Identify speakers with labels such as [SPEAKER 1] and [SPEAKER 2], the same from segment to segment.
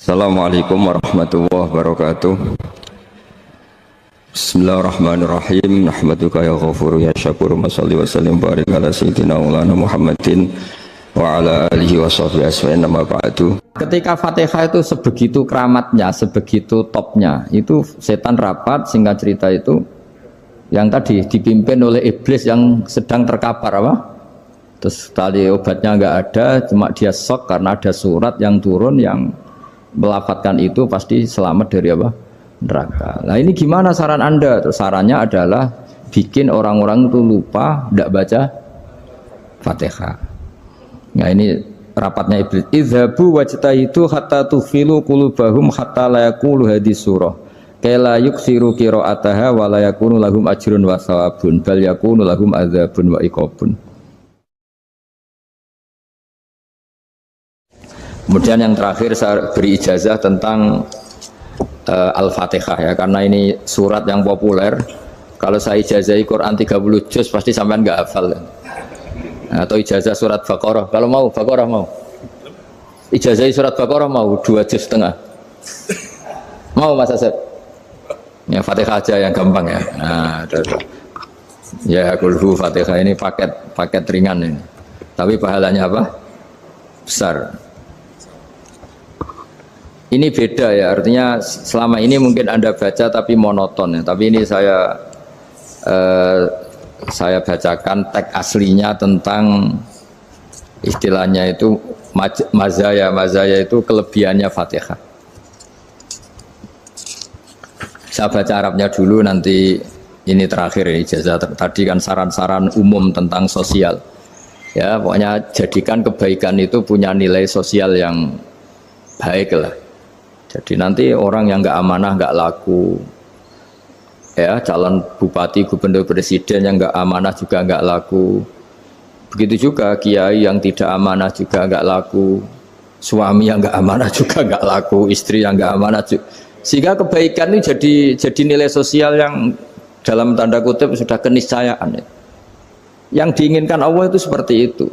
[SPEAKER 1] Assalamualaikum warahmatullahi wabarakatuh. Bismillahirrahmanirrahim. Nahmaduka ya ghafuru ya syakuru. Masalli wa sallim barik ala sayyidina maulana Muhammadin wa ala alihi wa sahbihi asma'in nama ba'du. Ketika Fatihah itu sebegitu keramatnya, sebegitu topnya, itu setan rapat, singkat cerita itu yang tadi dipimpin oleh iblis yang sedang terkapar apa? Terus tali obatnya nggak ada, cuma dia shock karena ada surat yang turun yang melafatkan itu pasti selamat dari apa? Neraka. Nah ini gimana saran Anda? Terus sarannya adalah bikin orang-orang itu lupa tidak baca Fatihah. Nah ini rapatnya iblis. Idhabu wajtahidu hatta tufilu qulubahum hatta la yaqulu hadis surah. Kala yuksiru qira'ataha wa la yakunu lahum ajrun wa thawabun bal yakunu lahum adzabun wa iqabun. Kemudian yang terakhir saya beri ijazah tentang Al-Fatihah ya, karena ini surat yang populer. Kalau saya ijazahi Quran 30 juz pasti sampean nggak hafal. Atau ijazah surat Baqarah, kalau mau Baqarah mau. Ijazahi surat Baqarah mau 2 juz setengah. Mau Mas Asep? Ya Fatihah aja yang gampang ya. Nah, ya kulhu Fatihah ini paket ringan ini. Tapi pahalanya apa? Besar. Ini beda ya, artinya selama ini mungkin Anda baca tapi monoton ya. Tapi ini saya bacakan teks aslinya tentang istilahnya itu mazaya itu kelebihannya Fatihah. Saya baca Arabnya dulu, nanti ini terakhir ya, ijazah tadi kan saran-saran umum tentang sosial. Ya, pokoknya jadikan kebaikan itu punya nilai sosial yang baik lah. Jadi nanti orang yang nggak amanah nggak laku, ya calon bupati, gubernur, presiden yang nggak amanah juga nggak laku. Begitu juga kiai yang tidak amanah juga nggak laku, suami yang nggak amanah juga nggak laku, istri yang nggak amanah juga. Sehingga kebaikan ini jadi nilai sosial yang dalam tanda kutip sudah keniscayaan. Yang diinginkan Allah itu seperti itu,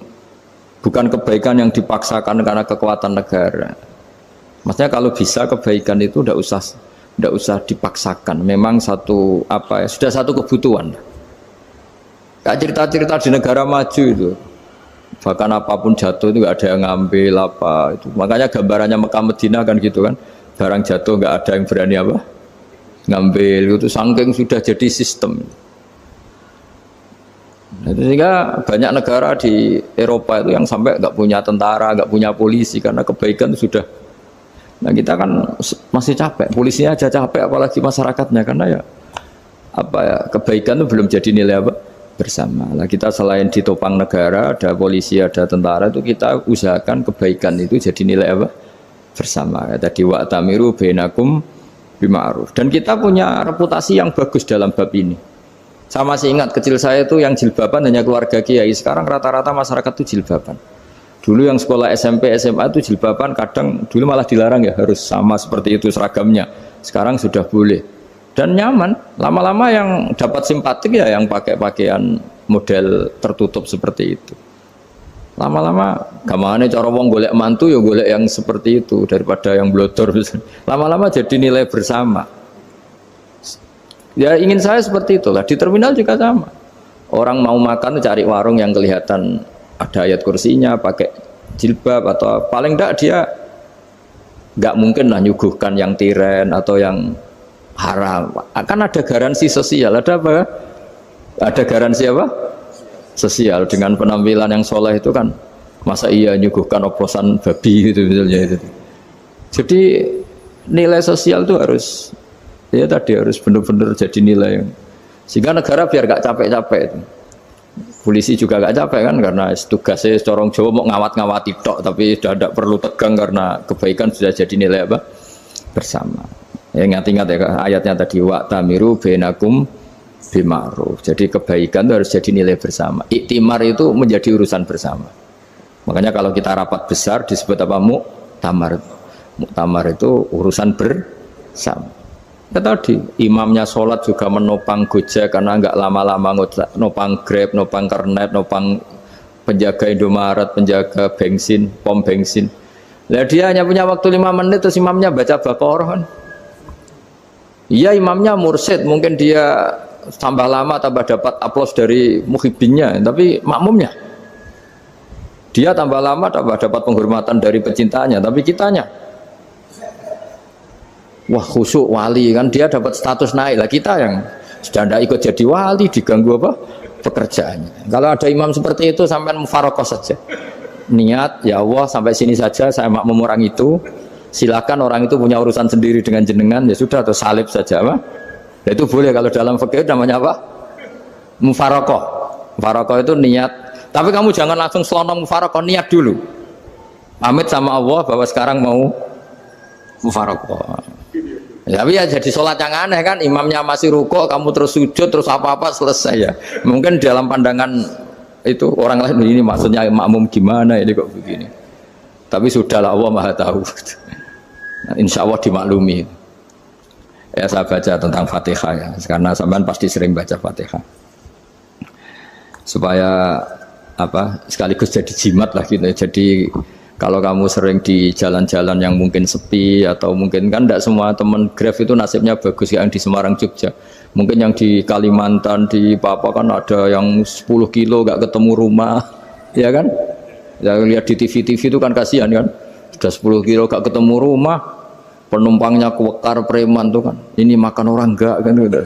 [SPEAKER 1] bukan kebaikan yang dipaksakan karena kekuatan negara. Maksudnya kalau bisa kebaikan itu tidak usah dipaksakan. Memang satu apa ya, sudah satu kebutuhan. Kayak cerita-cerita di negara maju itu, bahkan apapun jatuh itu nggak ada yang ngambil apa itu. Makanya gambarannya Mekah Medina kan gitu kan, barang jatuh nggak ada yang berani apa ngambil itu, saking sudah jadi sistem. Nah, sehingga banyak negara di Eropa itu yang sampai nggak punya tentara, nggak punya polisi karena kebaikan itu sudah. Nah kita kan masih capek, polisinya aja capek apalagi masyarakatnya, karena ya apa ya, kebaikan itu belum jadi nilai apa bersama. Nah kita selain ditopang negara, ada polisi, ada tentara, itu kita usahakan kebaikan itu jadi nilai apa bersama. Ya, tadi wa'tamiru bainakum bima'ruf. Dan kita punya reputasi yang bagus dalam bab ini. Saya masih ingat kecil saya itu yang jilbaban hanya keluarga kiai. Sekarang rata-rata masyarakat itu jilbaban. Dulu yang sekolah SMP, SMA itu jilbaban kadang dulu malah dilarang ya, harus sama seperti itu seragamnya. Sekarang sudah boleh dan nyaman. Lama-lama yang dapat simpatik ya yang pakai pakaian model tertutup seperti itu. Lama-lama gamane cara wong golek mantu ya golek yang seperti itu daripada yang blodor. Lama-lama jadi nilai bersama. Ya ingin saya seperti itulah. Di terminal juga sama. Orang mau makan cari warung yang kelihatan ada ayat kursinya, pakai jilbab, atau paling tidak dia nggak mungkin lah nyuguhkan yang tiren atau yang haram. Akan ada garansi sosial, ada apa? Ada garansi apa? Sosial dengan penampilan yang soleh itu kan, masa iya nyuguhkan oplosan babi gitu misalnya itu. Jadi nilai sosial itu harus, ya tadi harus benar-benar jadi nilai, sehingga negara biar nggak capek-capek itu. Polisi juga gak capek kan, karena tugasnya corong Jawa mau ngawat-ngawati tok, tapi sudah tidak perlu tegang karena kebaikan sudah jadi nilai apa bersama. Ya ingat-ingat ya ayatnya tadi, wa'tamiru bainakum bima'ruf. Jadi kebaikan itu harus jadi nilai bersama. Iktimar itu menjadi urusan bersama. Makanya kalau kita rapat besar disebut apa? Muktamar. Muktamar itu urusan bersama. Ya tadi imamnya sholat juga menopang Gojek karena nggak lama-lama nopang Grab, nopang Kernet, nopang penjaga Indomaret, penjaga bensin, pom bensin. Lah dia hanya punya waktu 5 menit terus imamnya baca Baqarah kan. Iya imamnya mursyid, mungkin dia tambah lama tambah dapat aplaus dari muhibbinnya, tapi makmumnya dia tambah lama tambah dapat penghormatan dari pecintanya, tapi kitanya wah khusyuk wali kan, dia dapat status naik lah, kita yang sudah tidak ikut jadi wali diganggu apa pekerjaannya. Kalau ada imam seperti itu sampai mufarokoh saja, niat ya Allah sampai sini saja saya makmum orang itu, silakan orang itu punya urusan sendiri dengan jenengan, ya sudah atau salib saja apa. Nah, itu boleh kalau dalam fikih namanya apa? Mufarokoh. Mufarokoh itu niat. Tapi kamu jangan langsung selonong mufarokoh, niat dulu. Pamit sama Allah bahwa sekarang mau mufarokoh. Ya, tapi ya jadi sholat yang aneh kan, imamnya masih rukuk, kamu terus sujud, terus apa-apa selesai ya. Mungkin dalam pandangan itu orang lain ini maksudnya makmum gimana ini kok begini. Tapi sudahlah Allah Maha tahu. Nah, insya Allah dimaklumi. Ya saya baca tentang Fatihah ya, karena sampean pasti sering baca Fatihah. Supaya apa sekaligus jadi jimat lah gitu. Jadi kalau kamu sering di jalan-jalan yang mungkin sepi atau mungkin kan tidak semua teman Grab itu nasibnya bagus yang di Semarang Jogja. Mungkin yang di Kalimantan di Papua kan ada yang 10 kilo gak ketemu rumah, ya kan? Ya lihat di TV-TV itu kan kasihan kan. Sudah 10 kilo gak ketemu rumah, penumpangnya kewekar preman tuh kan. Ini makan orang enggak kan udah.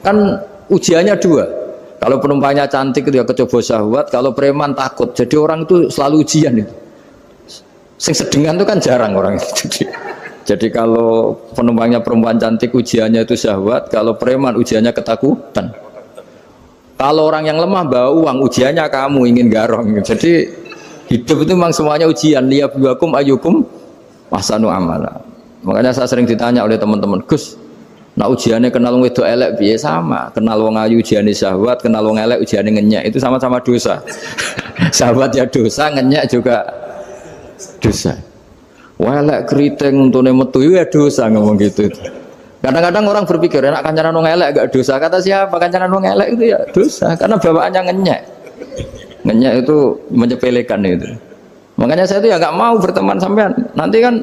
[SPEAKER 1] Kan ujiannya dua. Kalau penumpangnya cantik itu ya kecoba syahwat, kalau preman takut. Jadi orang itu selalu ujian itu. Sing sedengan itu kan jarang orang itu. Jadi kalau penumpangnya perempuan cantik ujiannya itu syahwat, kalau preman ujiannya ketakutan. Kalau orang yang lemah bawa uang ujiannya kamu ingin garong. Jadi hidup itu memang semuanya ujian. Liyabluwakum ayyukum ahsanu amala. Makanya saya sering ditanya oleh teman-teman, Gus, nah ujiannya kenal wong wedok elek piye? Sama, kenal wong ayu ujiannya syahwat, kenal wong elek ujiannya ngenyek, itu sama-sama dosa. Syahwat ya dosa, ngenyek juga dosa. Wah elek keriting untune metu ya dosa ngomong gitu. Kadang-kadang orang berpikir enak kancanan wong elek gak dosa. Kata siapa kancanan wong elek itu ya dosa karena bawaannya ngenyek. Ngenyek itu menyepelekan itu. Makanya saya itu ya nggak mau berteman sampean. Nanti kan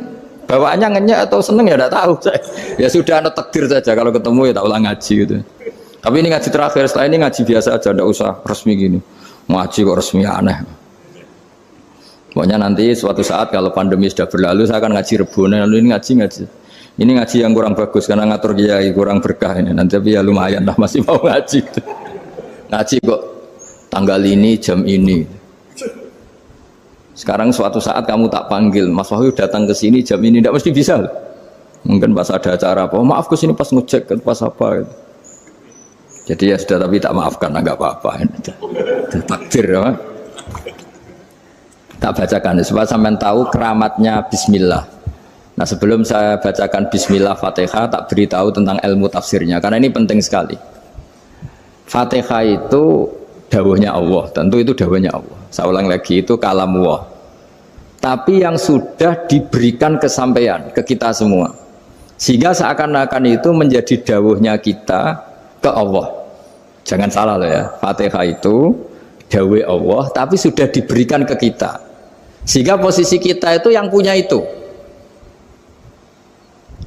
[SPEAKER 1] bawaannya ngenyek atau seneng ya tidak tahu saya. Ya sudah ada takdir saja kalau ketemu ya tak ulang ngaji gitu. Tapi ini ngaji terakhir, setelah ini ngaji biasa aja, tidak usah resmi gini. Ngaji kok resmi aneh. Pokoknya nanti suatu saat kalau pandemi sudah berlalu saya akan ngaji Rebona, lalu ini ngaji. Ini ngaji yang kurang bagus karena ngatur kiai kurang berkah ini. Nanti tapi ya lumayan lah masih mau ngaji. Ngaji kok tanggal ini jam ini. Sekarang suatu saat kamu tak panggil, Mas Wahyu datang ke sini jam ini, tidak mesti bisa. Mungkin pas ada acara apa, oh, maaf ke sini pas ngecek, pas apa. Gitu. Jadi ya sudah, tapi tak maafkan, enggak apa-apa. Takdir, ya. Tak bacakan, supaya sampean tahu keramatnya Bismillah. Nah sebelum saya bacakan Bismillah Fatihah, tak beritahu tentang ilmu tafsirnya, karena ini penting sekali. Fatihah itu dawuhnya Allah, tentu itu dawuhnya Allah. Saya ulang lagi, itu kalam Allah. Tapi yang sudah diberikan kesampaian ke kita semua, sehingga seakan-akan itu menjadi dawuhnya kita ke Allah. Jangan salah loh ya, Fatihah itu dawuh Allah, tapi sudah diberikan ke kita, sehingga posisi kita itu yang punya itu.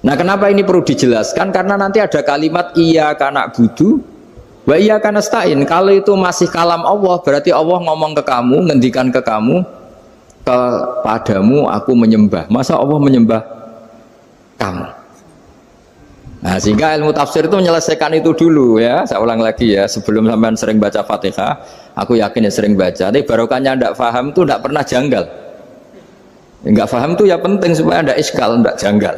[SPEAKER 1] Nah kenapa ini perlu dijelaskan? Karena nanti ada kalimat iyyaka na'budu wa iyyaka nasta'in. Kalau itu masih kalam Allah, berarti Allah ngomong ke kamu, ngendikan ke kamu, kepadamu aku menyembah. Masa Allah menyembah kamu? Nah sehingga ilmu tafsir itu menyelesaikan itu dulu ya. Saya ulang lagi ya, sebelum sampean sering baca Fatihah, aku yakin ya sering baca, tapi barokahnya tidak paham itu tidak pernah janggal. Enggak paham itu ya penting supaya ada iskal, tidak janggal.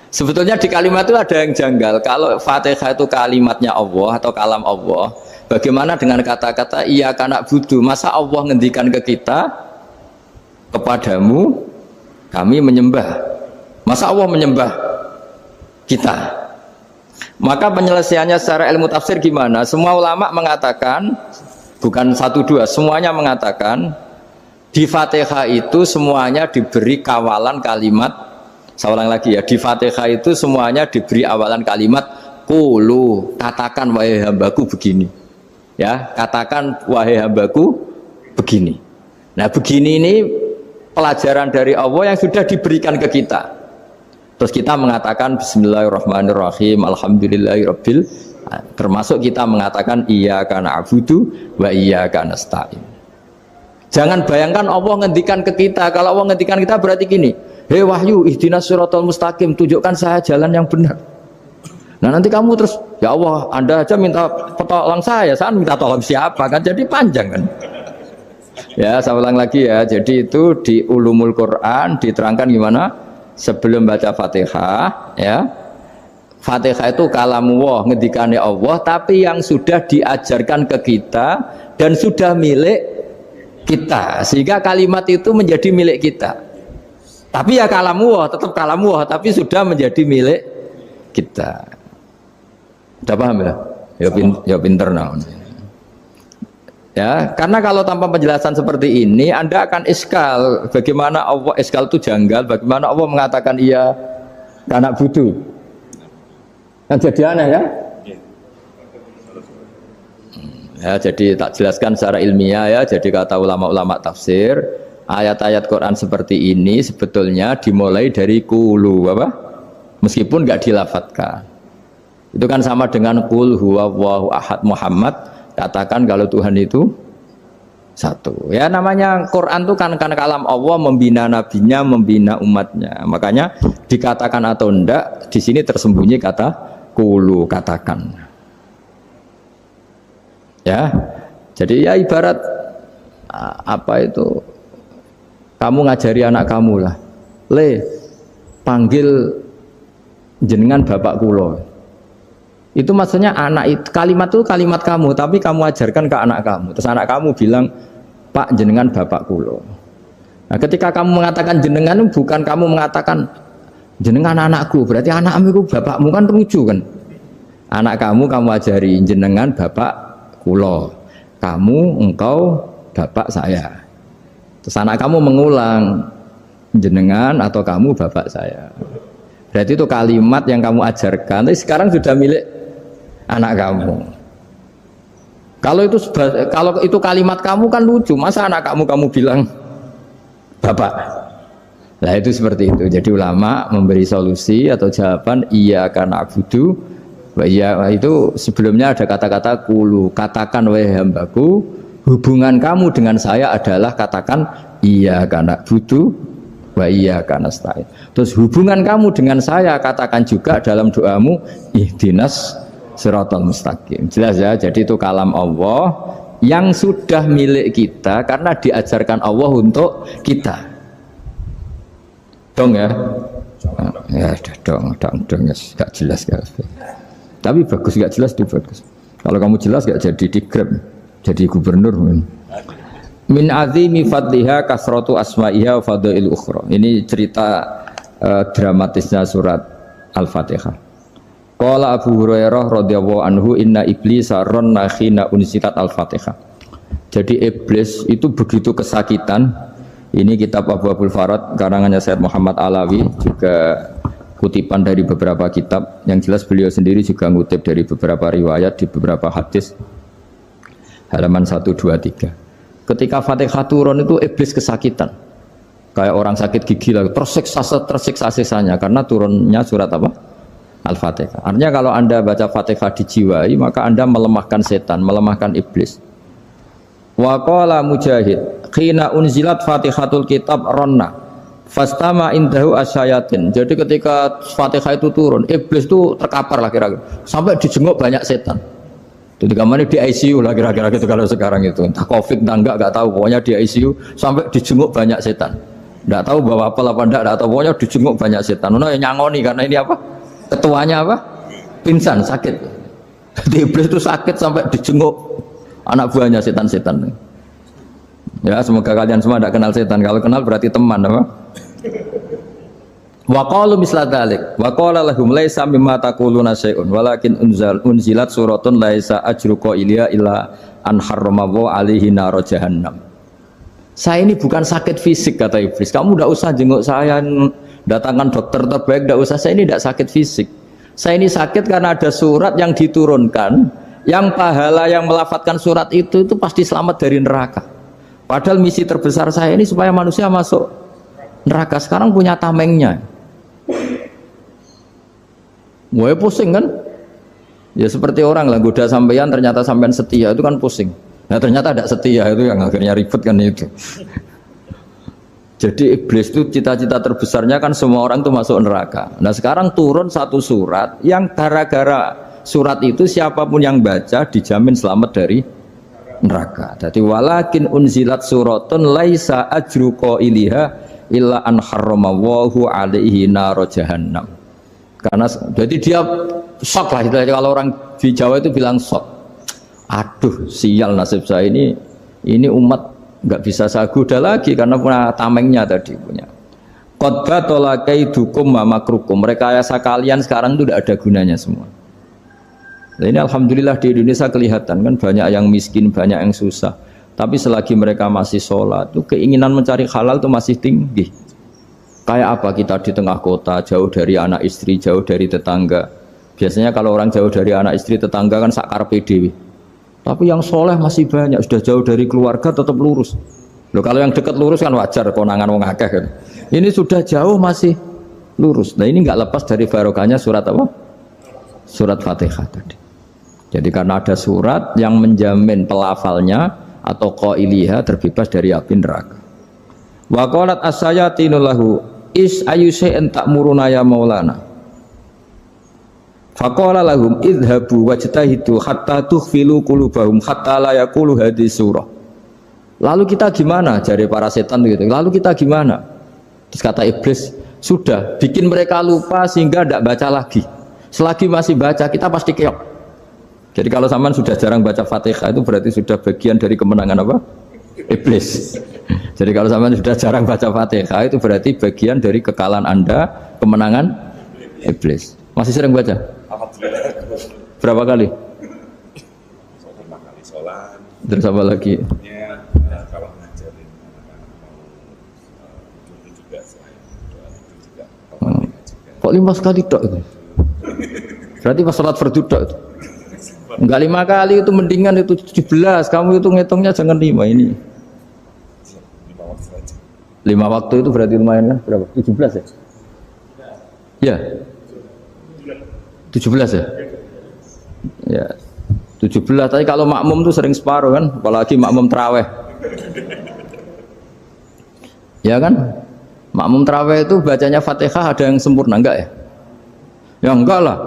[SPEAKER 1] Sebetulnya di kalimat itu ada yang janggal. Kalau Fatihah itu kalimatnya Allah atau kalam Allah, bagaimana dengan kata-kata iyyaka na'budu? Masa Allah ngendikan ke kita, kepadamu kami menyembah? Masa Allah menyembah kita? Maka penyelesaiannya secara ilmu tafsir gimana? Semua ulama mengatakan, bukan satu dua, semuanya mengatakan di Fatihah itu semuanya diberi kawalan kalimat. Saya ulang lagi ya, di Fatihah itu semuanya diberi awalan kalimat qulu, katakan wahai hambaku begini. Ya, katakan wahai hambaku begini. Nah, begini ini pelajaran dari Allah yang sudah diberikan ke kita. Terus kita mengatakan Bismillahirrahmanirrahim, Alhamdulillahirabbil, termasuk kita mengatakan Iyyaka na'budu wa iyyaka nasta'in. Jangan bayangkan Allah ngendikan ke kita. Kalau Allah ngendikan kita berarti gini, hei wahyu ihdinas siratal mustaqim, tunjukkan saya jalan yang benar. Nah nanti kamu terus, ya Allah, Anda aja minta tolong saya minta tolong siapa kan? Jadi panjang kan? Ya, saya ulang lagi ya. Jadi itu di Ulumul Quran diterangkan gimana? Sebelum baca Fatihah, ya. Fatihah itu kalamullah, ngendikane Allah, tapi yang sudah diajarkan ke kita dan sudah milik kita. Sehingga kalimat itu menjadi milik kita. Tapi ya kalamullah, tetap kalamullah, tapi sudah menjadi milik kita. Udah paham ya? Ya pinter nah. Ya, karena kalau tanpa penjelasan seperti ini Anda akan iskal. Bagaimana Allah, iskal itu janggal, bagaimana Allah mengatakan iya karena butuh. Kan jadi aneh ya? Ya, jadi tak jelaskan secara ilmiah ya. Jadi kata ulama-ulama tafsir, ayat-ayat Quran seperti ini sebetulnya dimulai dari qulu apa? Meskipun nggak dilafatkan. Itu kan sama dengan qul huwallahu ahad Muhammad, katakan kalau Tuhan itu satu. Ya namanya Quran itu kan kalam Allah, membina nabinya, membina umatnya. Makanya dikatakan atau enggak di sini tersembunyi kata qulu, katakan. Ya. Jadi ya ibarat apa itu? Kamu ngajari anak kamu lah. Le, panggil jenengan bapak kulo. Itu maksudnya anak itu, kalimat itu kalimat kamu, tapi kamu ajarkan ke anak kamu. Terus anak kamu bilang, Pak jenengan bapak kulo. Nah ketika kamu mengatakan jenengan, bukan kamu mengatakan jenengan anakku, berarti anakmu itu bapakmu, kan lucu kan. Anak kamu ajari jenengan bapak kulo, kamu engkau bapak saya. Terus anak kamu mengulang jenengan atau kamu bapak saya. Berarti itu kalimat yang kamu ajarkan, tapi sekarang sudah milik anak kamu. Kalau itu kalimat kamu kan lucu, masa anak kamu bilang bapak. Nah itu seperti itu. Jadi ulama memberi solusi atau jawaban iyyaka na'budu wa iyyaka, itu sebelumnya ada kata-kata qulu, katakan wahai hambaku, hubungan kamu dengan saya adalah katakan iyyaka na'budu wa iyyaka nasta'in. Terus hubungan kamu dengan saya katakan juga dalam doamu ihdinas siratal mustaqim. Jelas ya, jadi itu kalam Allah yang sudah milik kita karena diajarkan Allah untuk kita. Dong ya? Ya udah dong ya, gak jelas gak. Tapi bagus, gak jelas itu bagus. Kalau kamu jelas gak jadi digrab, jadi gubernur. Min azimi fadliha kasratu asma'iha wa fadail ukhra. Ini cerita dramatisnya surat Al-Fatihah. Qala Abu Hurairah radhiyallahu anhu inna iblisa ranna khina unsitat Al-Fatihah. Jadi iblis itu begitu kesakitan. Ini kitab Abu Abul Farad karangannya Syed Muhammad Alawi, juga kutipan dari beberapa kitab. Yang jelas beliau sendiri juga ngutip dari beberapa riwayat di beberapa hadis. Halaman 123. Ketika Fatihah turun itu iblis kesakitan. Kayak orang sakit gigi lah, tersiksa sisanya karena turunnya surat apa? Al-Fatihah. Artinya kalau Anda baca Fatihah dijiwai, maka Anda melemahkan setan, melemahkan iblis. Wa qala Mujahid, khina unzilat Fatihatul Kitab ronna fastama indahu asyayatin. Jadi ketika Fatihah itu turun, iblis itu terkapar lah kira-kira, sampai dijenguk banyak setan. Jadi kemana di ICU lah kira-kira gitu kalau sekarang itu. Entah Covid entah enggak tahu, pokoknya di ICU sampai dijenguk banyak setan. Enggak tahu bawa apa enggak tahu, pokoknya dijenguk banyak setan. Nah, nyangoni karena ini apa? Ketuanya apa? Pingsan, sakit. Jadi iblis itu sakit sampai dijenguk anak buahnya setan-setan. Ya semoga kalian semua tidak kenal setan. Kalau kenal berarti teman apa? Wa qalu misla dzalik wa qala lahum laisa mimma taquluna syai'un walakin unzilat suratun laisa ajru qailiya illa an harrama alaihi nar jahannam. Saya ini bukan sakit fisik kata iblis. Kamu tidak usah jenguk saya, datangkan dokter terbaik, tidak usah. Saya ini tidak sakit fisik. Saya ini sakit karena ada surat yang diturunkan, yang pahala yang melafatkan surat itu pasti selamat dari neraka. Padahal misi terbesar saya ini supaya manusia masuk neraka, sekarang punya tamengnya. Wah pusing kan? Ya seperti orang lah goda sampean, ternyata sampean setia, itu kan pusing. Nah ternyata tidak setia, itu yang akhirnya ribet kan itu. Jadi iblis itu cita-cita terbesarnya kan semua orang itu masuk neraka. Nah sekarang turun satu surat yang gara-gara surat itu siapapun yang baca dijamin selamat dari neraka. Jadi walakin unzilat suratun laisa ajru qailiha illa an harramallahu alaihi nar jahannam. Karena jadi dia shock lah, kalau orang di Jawa itu bilang shock. Aduh sial nasib saya ini umat nggak bisa saya goda lagi karena punya tamengnya tadi punya. Qad tolakaidukum wa makrukum. Rekayasa kalian sekarang itu tidak ada gunanya semua. Nah, ini alhamdulillah di Indonesia kelihatan kan banyak yang miskin, banyak yang susah. Tapi selagi mereka masih sholat, itu keinginan mencari halal itu masih tinggi. Kayak apa kita di tengah kota, jauh dari anak istri, jauh dari tetangga. Biasanya kalau orang jauh dari anak istri, tetangga kan sakar PDW. Tapi yang soleh masih banyak, sudah jauh dari keluarga tetap lurus. Loh, kalau yang dekat lurus kan wajar, konangan wong akeh kan. Ini sudah jauh masih lurus. Nah ini nggak lepas dari barokahnya surat apa? Surat Fatihah tadi. Jadi karena ada surat yang menjamin pelafalnya atau qailiha terbebas dari api neraka. Wa qalat as-sayatinu lahu is ayyusai'in ta'muruna ya maulana. Faqala lahum idhabu wajtahidu hatta tukhfilu qulubahum hatta la yaqulu hadhihi surah. Lalu kita gimana? Jari para setan gitu. Lalu kita gimana? Terus kata iblis, sudah bikin mereka lupa sehingga tidak baca lagi. Selagi masih baca kita pasti keok. Jadi kalau sampean sudah jarang baca Fatihah itu berarti sudah bagian dari kemenangan apa? Iblis. Jadi kalau sampean sudah jarang baca Fatihah itu berarti bagian dari kekalahan Anda, kemenangan iblis. Masih sering baca?
[SPEAKER 2] Alhamdulillah.
[SPEAKER 1] Berapa kali?
[SPEAKER 2] 5 kali sholat.
[SPEAKER 1] Terus apa lagi?
[SPEAKER 2] Ya, kalau ngajarin anak-anak mau itu juga selain doa itu juga juga.
[SPEAKER 1] Kok 5 sekali tok itu? Berarti pas sholat fardu tok itu? Enggak 5 kali itu mendingan itu 17. Kamu itu ngitungnya jangan 5 ini.
[SPEAKER 2] 5 waktu saja.
[SPEAKER 1] 5 waktu itu berarti lumayan kan? Berapa? 17 ya? Ya. 17 ya? Ya. 17, tapi kalau makmum tuh sering separuh kan, apalagi makmum taraweh. Ya kan? Makmum taraweh itu bacanya Fatihah ada yang sempurna enggak ya? Ya enggak lah.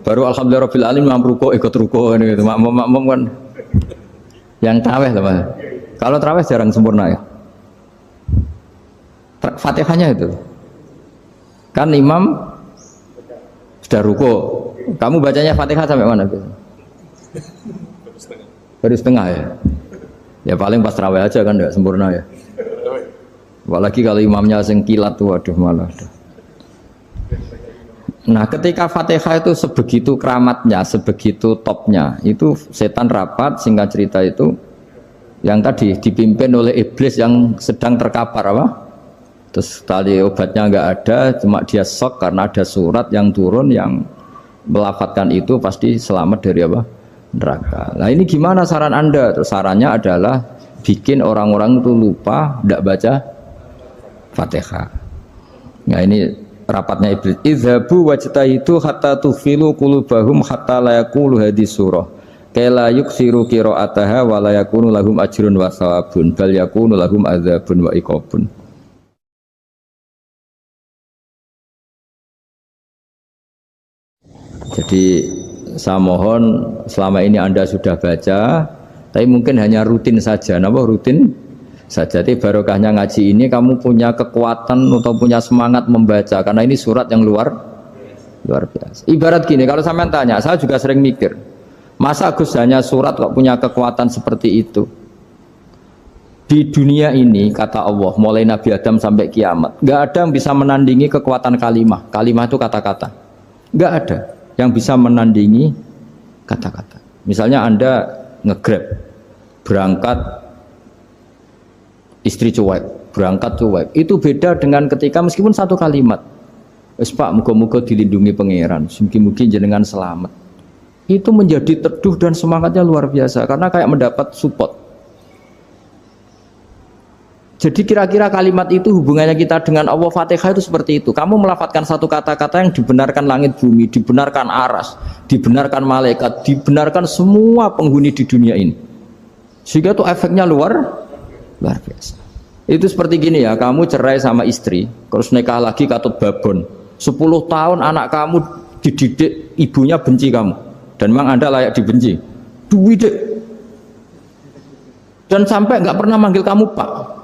[SPEAKER 1] Baru alhamdulillah rabbil alamin mampu ruko ikut ruko gitu. Makmum kan yang taraweh lah Mas. Kalau taraweh jarang sempurna ya. Fatihahnya itu. Kan imam sudah ruko. Kamu bacanya Fatihah sampai mana gitu? Baru setengah ya. Ya paling pas tarawih aja kan enggak sempurna ya. Apalagi kalau imamnya sing kilat tuh waduh malah. Nah, ketika Fatihah itu sebegitu keramatnya, sebegitu topnya, itu setan rapat singkat cerita itu yang tadi dipimpin oleh iblis yang sedang terkapar apa? Terus tali obatnya enggak ada, cuma dia shock karena ada surat yang turun yang melafatkan itu pasti selamat dari apa? Neraka. Nah ini gimana saran Anda? Terus sarannya adalah bikin orang-orang itu lupa tidak baca Fatihah. Nah ini rapatnya iblis. Idhabu wajtahidu hatta tufilu qulubahum hatta la yaqulu hadhihi surah. Kala yuksiru qira'ataha wa la yakunu lahum ajrun wa thawabun bal yakunu lahum adzabun wa iqabun. Jadi saya mohon selama ini Anda sudah baca, tapi mungkin hanya rutin saja. Napa rutin saja? Jadi barokahnya ngaji ini kamu punya kekuatan atau punya semangat membaca karena ini surat yang luar biasa. Ibarat gini, kalau sampean tanya, saya juga sering mikir, masa Gus hanya surat kok punya kekuatan seperti itu? Di dunia ini kata Allah, mulai Nabi Adam sampai kiamat, nggak ada yang bisa menandingi kekuatan kalimah. Kalimah itu kata-kata, nggak ada yang bisa menandingi kata-kata. Misalnya Anda nge-grab berangkat istri cuek, berangkat cuek, itu beda dengan ketika meskipun satu kalimat, wes Pak muga-muga dilindungi pangeran, mungkin jenengan selamat, itu menjadi teduh dan semangatnya luar biasa karena kayak mendapat support. Jadi kira-kira kalimat itu hubungannya kita dengan Allah, Fatihah itu seperti itu. Kamu melafadzkan satu kata-kata yang dibenarkan langit bumi, dibenarkan aras, dibenarkan malaikat, dibenarkan semua penghuni di dunia ini. Sehingga itu efeknya luar biasa. Itu seperti gini ya, kamu cerai sama istri, terus nikah lagi katut babon. 10 tahun anak kamu dididik, ibunya benci kamu. Dan memang Anda layak dibenci. Dididik. Dan sampai nggak pernah manggil kamu Pak.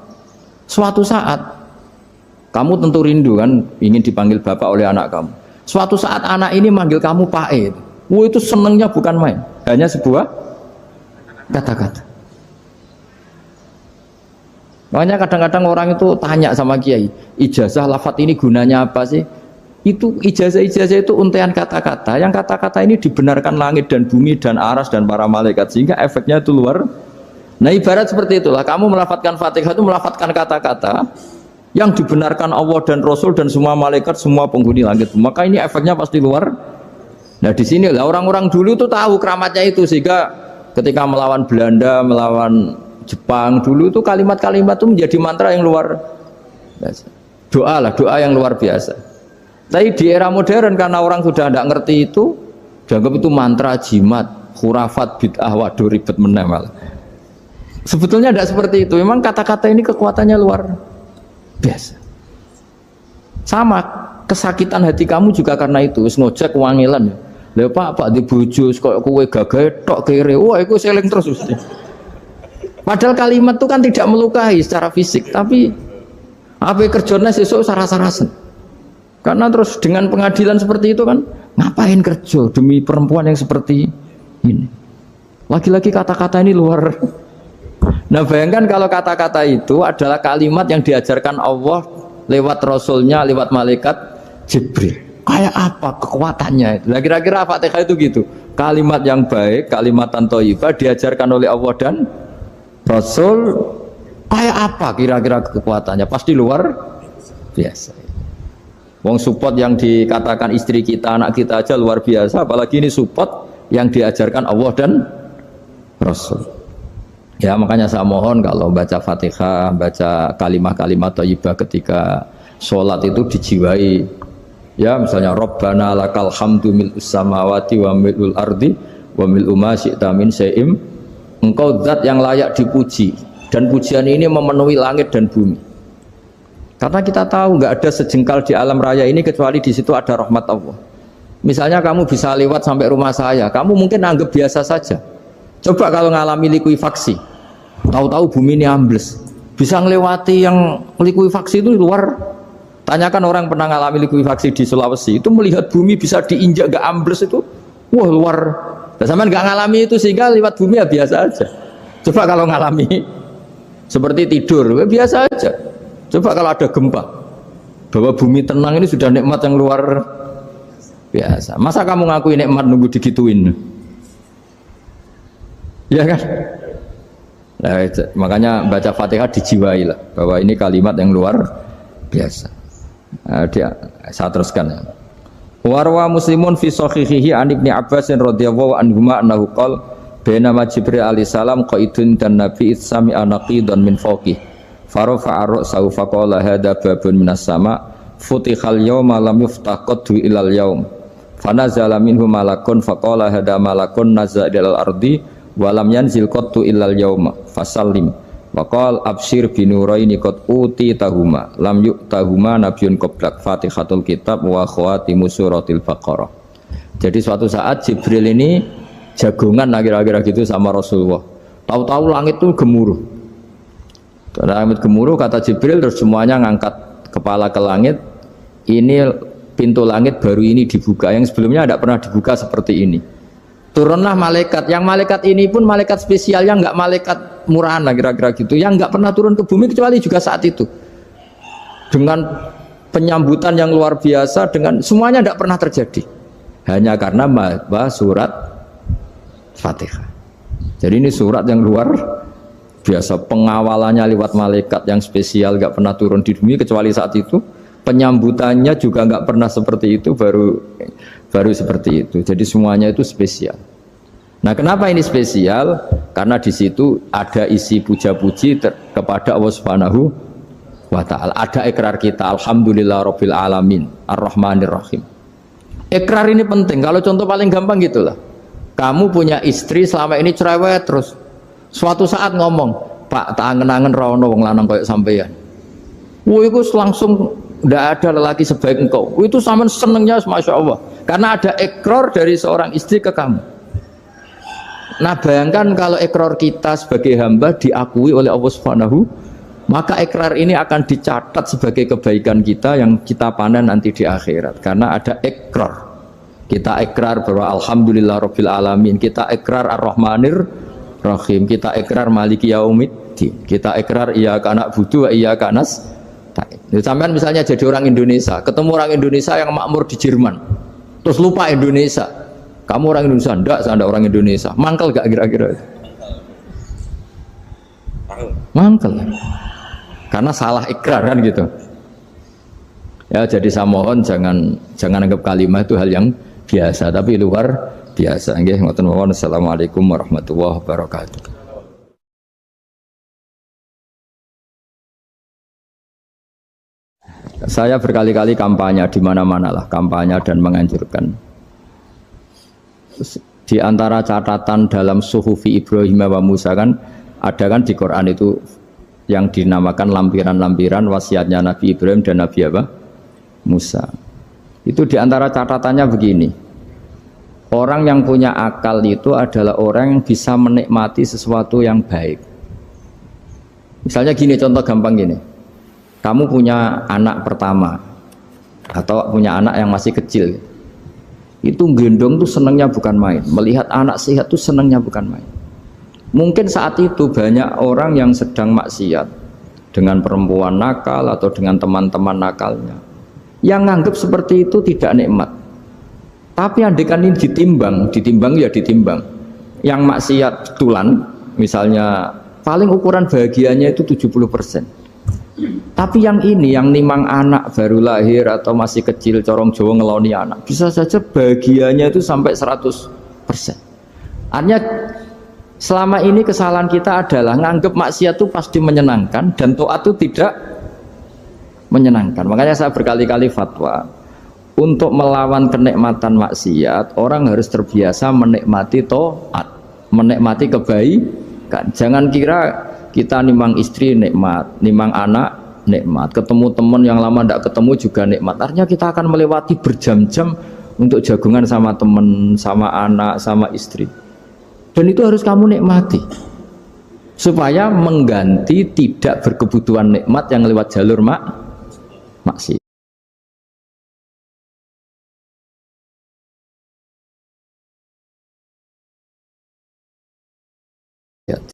[SPEAKER 1] Suatu saat kamu tentu rindu kan ingin dipanggil bapak oleh anak kamu. Suatu saat anak ini manggil kamu Pak E. Itu senengnya bukan main, hanya sebuah kata-kata. Makanya kadang-kadang orang itu tanya sama kiai, ijazah lafadz ini gunanya apa sih? Itu ijazah-ijazah itu untaian kata-kata. Yang kata-kata ini dibenarkan langit dan bumi dan aras dan para malaikat, sehingga efeknya itu luar. Nah ibarat seperti itulah, kamu melafadzkan Fatihah itu melafadzkan kata-kata yang dibenarkan Allah dan Rasul dan semua malaikat, semua penghuni langit. Maka ini efeknya pasti luar. Nah di sini lah orang-orang dulu itu tahu keramatnya itu, sehingga ketika melawan Belanda, melawan Jepang dulu itu kalimat-kalimat itu menjadi mantra yang luar biasa. Doa lah, doa yang luar biasa. Tapi di era modern karena orang sudah tidak ngerti itu, dianggap itu mantra, jimat, khurafat, bid'ah, waduh ribet menemal. Sebetulnya tidak seperti itu. Memang kata-kata ini kekuatannya luar biasa. Sama kesakitan hati kamu juga karena itu. Ngojek wangilan. Lha Pak di bojo kok kowe gagahe tok kere. Wah, iku seling terus mesti. Padahal kalimat itu kan tidak melukai secara fisik, tapi apa kerjanya sesuk saras-sarasen. Karena terus dengan pengadilan seperti itu kan ngapain kerja demi perempuan yang seperti ini. Lagi-lagi kata-kata ini luar. Nah bayangkan kalau kata-kata itu adalah kalimat yang diajarkan Allah lewat Rasulnya, lewat malaikat Jibril. Kayak apa kekuatannya itu? Nah, kira-kira Fatihah itu gitu. Kalimat yang baik, kalimatan thayyibah diajarkan oleh Allah dan Rasul. Kayak apa kira-kira kekuatannya? Pasti luar biasa. Wong support yang dikatakan istri kita, anak kita aja luar biasa. Apalagi ini support yang diajarkan Allah dan Rasul. Ya makanya saya mohon kalau baca Fatihah, baca kalimat-kalimat thayyibah ketika sholat itu dijiwai. Ya misalnya Rabbana lakal hamdu mil'us samawati wa mil'ul ardi wa mil'u ma syi'ta min syai'im. Engkau zat yang layak dipuji, dan pujian ini memenuhi langit dan bumi. Karena kita tahu nggak ada sejengkal di alam raya ini kecuali di situ ada rahmat Allah. Misalnya kamu bisa lewat sampai rumah saya, kamu mungkin anggap biasa saja. Coba kalau ngalami likuifaksi, tahu-tahu bumi ini ambles, bisa ngelewati yang likuifaksi itu luar. Tanyakan orang pernah ngalami likuifaksi di Sulawesi, itu melihat bumi bisa diinjak gak ambles itu, wah luar. Nah, sama nggak ngalami itu sehingga lewat bumi ya biasa aja. Coba kalau ngalami seperti tidur, ya biasa aja. Coba kalau ada gempa, bahwa bumi tenang ini sudah nikmat yang luar biasa. Masa kamu ngaku nikmat nunggu digituin? Ya kan? Nah, makanya baca Fatihah dijiwai lah bahwa ini kalimat yang luar biasa. Nah, saya teruskan ya. Warwa Muslimun fi sahihihi an Ibnu Abbas radhiyallahu anhuma annahu qala bainama Jibril alaihi salam qaidun dan Nabi itsami anaqidan min fawqih farafa'a ra'sahu faqala hadza babun minas sama futihal yawma lam yuftah qaddu ilal yaum fanazala minhu malakun faqala hadza malakun nazala ilal ardi walam yanzil qattu illal yauma fasallim waqal absyir binuraini qad uti tahuma lam yu'tahuma nabiyyun qablak Fatihatul kitab wa khawatimu suratil Baqarah. Jadi suatu saat Jibril ini jagongan kira-kira gitu sama Rasulullah. Tahu-tahu langit itu gemuruh. Karena langit gemuruh kata Jibril terus semuanya ngangkat kepala ke langit. Ini pintu langit baru ini dibuka, yang sebelumnya tidak pernah dibuka seperti ini. Turunlah malaikat, yang malaikat ini pun malaikat spesial, yang nggak malaikat murahan lah kira-kira gitu, yang nggak pernah turun ke bumi kecuali juga saat itu dengan penyambutan yang luar biasa, dengan semuanya tidak pernah terjadi hanya karena bahas surat Fatihah. Jadi ini surat yang luar biasa, pengawalannya lewat malaikat yang spesial, nggak pernah turun di bumi kecuali saat itu, penyambutannya juga nggak pernah seperti itu, baru seperti itu. Jadi semuanya itu spesial. Nah, kenapa ini spesial? Karena di situ ada isi puja-puji kepada Allah Subhanahu wa ta'ala. Ada ikrar kita, alhamdulillah rabbil alamin, ar-rahmanir rahim. Ikrar ini penting. Kalau contoh paling gampang gitulah. Kamu punya istri selama ini cerewet terus. Suatu saat ngomong, "Pak, tak angen-angen ra ono wong lanang koyo sampeyan." Itu langsung tidak ada lelaki sebaik engkau. Itu sama senengnya, masya Allah. Karena ada ikrar dari seorang istri ke kamu. Nah bayangkan kalau ikrar kita sebagai hamba diakui oleh Allah Subhanahu, maka ikrar ini akan dicatat sebagai kebaikan kita yang kita panen nanti di akhirat. Karena ada ikrar. Kita ikrar bahwa alhamdulillah rabbil alamin. Kita ikrar ar-rahmanir rahim. Kita ikrar maliki yaumiddin. Kita ikrar iyyaka na'budu wa iyyaka nasta'in. Sampean misalnya jadi orang Indonesia, ketemu orang Indonesia yang makmur di Jerman, terus lupa Indonesia. Kamu orang Indonesia? Enggak, saya ada orang Indonesia. Mangkel gak kira-kira? Mangkel. Karena salah ikrar kan gitu. Ya jadi saya mohon jangan anggap kalimat itu hal yang biasa, tapi luar biasa. Nggih, ngoten mawon. Assalamualaikum warahmatullahi wabarakatuh. Saya berkali-kali kampanye di mana-mana lah, kampanye dan menganjurkan. Di antara catatan dalam Suhufi Ibrahim wa Musa kan ada kan di Quran itu yang dinamakan lampiran-lampiran wasiatnya Nabi Ibrahim dan Nabi apa? Musa. Itu di antara catatannya begini. Orang yang punya akal itu adalah orang yang bisa menikmati sesuatu yang baik. Misalnya gini, contoh gampang gini. Kamu punya anak pertama atau punya anak yang masih kecil. Itu gendong tuh senangnya bukan main. Melihat anak sehat tuh senangnya bukan main. Mungkin saat itu banyak orang yang sedang maksiat dengan perempuan nakal atau dengan teman-teman nakalnya, yang nganggap seperti itu tidak nikmat. Tapi andekan ini ditimbang ya ditimbang. Yang maksiat betulan, misalnya paling ukuran bahagianya itu 70%. Tapi yang ini, yang nimang anak baru lahir atau masih kecil, corong Jawa ngeloni anak, bisa saja bahagianya itu sampai 100%. Artinya selama ini kesalahan kita adalah nganggap maksiat itu pasti menyenangkan dan taat itu tidak menyenangkan. Makanya saya berkali-kali fatwa, untuk melawan kenikmatan maksiat, orang harus terbiasa menikmati taat, menikmati kebaikan. Jangan kira kita nimang istri nikmat, nimang anak nikmat, ketemu teman yang lama tidak ketemu juga nikmat. Artinya kita akan melewati berjam-jam untuk jagungan sama teman, sama anak, sama istri. Dan itu harus kamu nikmati supaya mengganti tidak berkebutuhan nikmat yang lewat jalur maksiat.